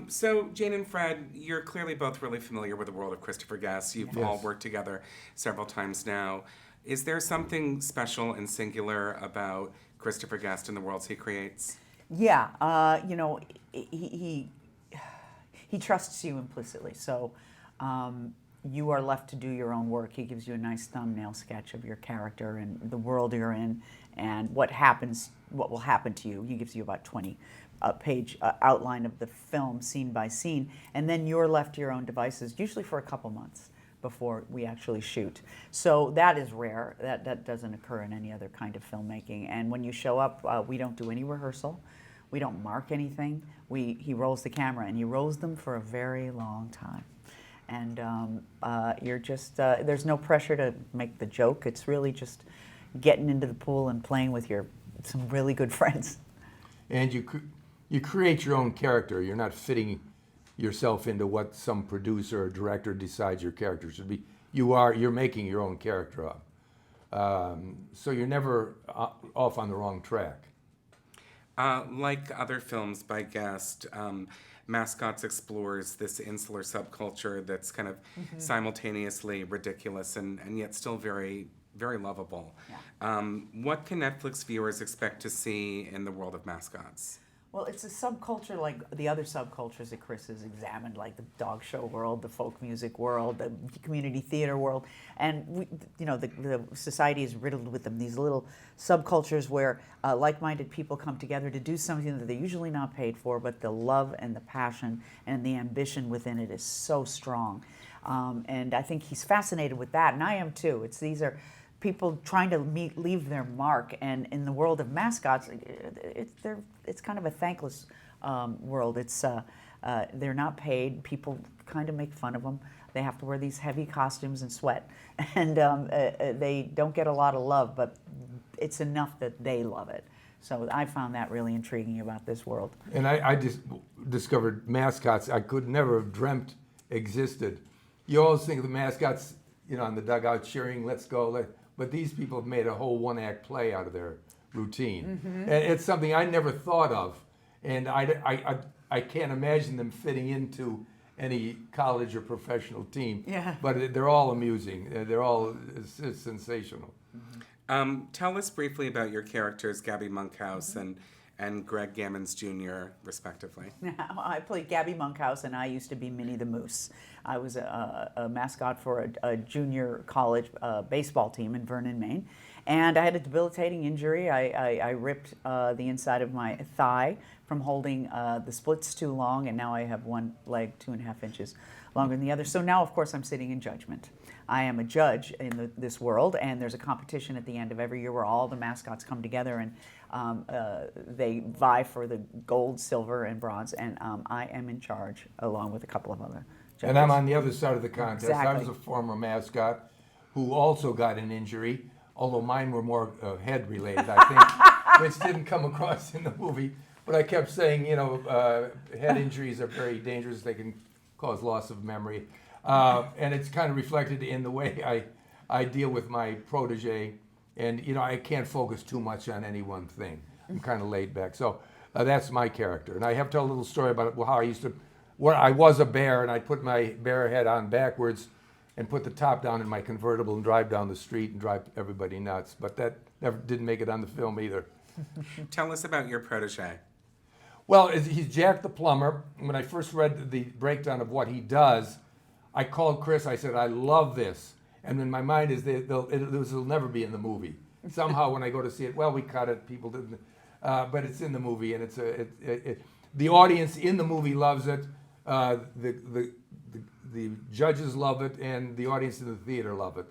So, Jane and Fred, you're clearly both really familiar with the world of Christopher Guest. You've all Yes. worked together several times now. Is there something special and singular about Christopher Guest and the worlds he creates? Yeah, he he trusts you implicitly. So you are left to do your own work. He gives you a nice thumbnail sketch of your character and the world you're in, and what will happen to you. He gives you about 20 page outline of the film, scene by scene, and then you're left to your own devices, usually for a couple months before we actually shoot. So that is rare. That doesn't occur in any other kind of filmmaking. And when you show up, we don't do any rehearsal. We don't mark anything. He rolls the camera, and he rolls them for a very long time. And you're just, there's no pressure to make the joke. It's really just getting into the pool and playing with some really good friends. And you create your own character. You're not fitting yourself into what some producer or director decides your character should be. You're making your own character up. So you're never off on the wrong track. Like other films by Guest, Mascots explores this insular subculture that's kind of simultaneously ridiculous and yet still very, very lovable. Yeah. What can Netflix viewers expect to see in the world of Mascots? Well, it's a subculture like the other subcultures that Chris has examined, like the dog show world, the folk music world, the community theater world, and the society is riddled with them. These little subcultures where like-minded people come together to do something that they're usually not paid for, but the love and the passion and the ambition within it is so strong. And I think he's fascinated with that, and I am too. These are people trying to leave their mark, and in the world of Mascots, it's kind of a thankless world. They're not paid. People kind of make fun of them. They have to wear these heavy costumes and sweat, and they don't get a lot of love, but it's enough that they love it. So I found that really intriguing about this world. And I just discovered Mascots I could never have dreamt existed. You always think of the mascots, on the dugout cheering, let's go. But these people have made a whole one-act play out of their routine. And it's something I never thought of. And I can't imagine them fitting into any college or professional team. Yeah. But they're all amusing. They're all it's sensational. Tell us briefly about your characters, Gabby Monkhouse and Greg Gammons Jr., respectively. I played Gabby Monkhouse, and I used to be Minnie the Moose. I was a mascot for a junior college baseball team in Vernon, Maine. And I had a debilitating injury. I ripped the inside of my thigh from holding the splits too long, and now I have one leg 2.5 inches longer than the other. So now, of course, I'm sitting in judgment. I am a judge in this world, and there's a competition at the end of every year where all the mascots come together and they vie for the gold, silver, and bronze, and I am in charge along with a couple of other judges. And I'm on the other side of the contest. Exactly. I was a former mascot who also got an injury, although mine were more head-related, I think, which didn't come across in the movie. But I kept saying, head injuries are very dangerous. They can cause loss of memory. And it's kind of reflected in the way I deal with my protege. And, I can't focus too much on any one thing. I'm kind of laid back. So that's my character. And I have to tell a little story about how I was a bear, and I'd put my bear head on backwards and put the top down in my convertible and drive down the street and drive everybody nuts. But that never didn't make it on the film either. Tell us about your protege. Well, he's Jack the plumber. When I first read the breakdown of what he does, I called Chris. I said, I love this. And in my mind is this will never be in the movie. Somehow when I go to see it, well, we cut it. People didn't. But it's in the movie, and the audience in the movie loves it. The judges love it, and the audience in the theater love it.